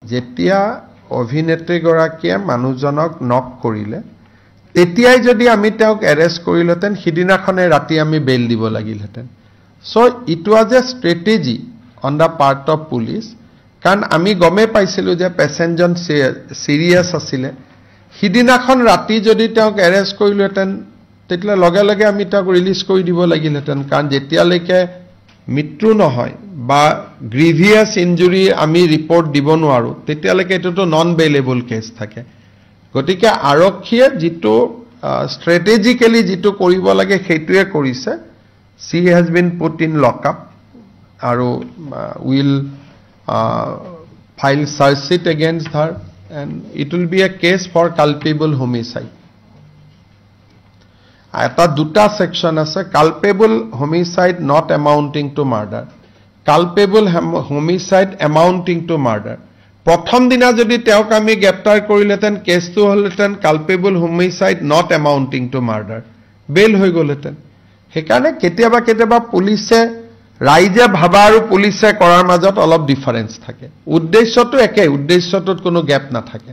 যেতিয়া অভিনেত্ৰীগৰাকীয়ে মানুহজনক নক কৰিলে তেতিয়াই যদি আমি তেওঁক এৰেষ্ট কৰিলেতেন সিদিনাখনে ৰাতি আমি বেল দিব লাগিলহেতেন so it was a strategy on the part of police কাৰণ আমি গমে পাইছিলো যে পেছেঞ্জন সিৰিয়াস আছিল সিদিনাখন ৰাতি যদি তেওঁক এৰেষ্ট কৰিলেতেন তেতিয়া লগে লগে আমি তেওঁক ৰিলিজ কৰি দিব লাগিলহেতেন কাৰণ যেতিয়ালৈকে মৃত্যু নহয় বা গ্ৰিভিয়াস ইনজুৰি আমি ৰিপৰ্ট দিব নোৱাৰো তেতিয়ালৈকে এটোটো নন বেইলেবল কেছ থাকে গতিকে আৰক্ষীয়ে যেটো স্ট্ৰেটেজিক্যালি যেটো কৰিব লাগে সেইটোৱে কৰিছে she has been put in lockup আৰু will file search sheet against her and it will be a case for culpable homicide এটা দুটা সেকশন আছে culpable homicide not amounting to murder culpable homicide amounting to murder প্ৰথম দিনা যদি তেওঁক আমি গ্ৰেপ্তাৰ কৰিলেতেন কেছটো হলতেন culpable homicide not amounting to murder বেল হৈ গলতেন হেকানে কেতিয়াবা পুলিশে ৰাইজে ভাবা আৰু পুলিশে কৰাৰ মাজত অলপ ডিফাৰেন্স থাকে উদ্দেশ্যটো একে উদ্দেশ্যটোত কোনো গ্যাপ না থাকে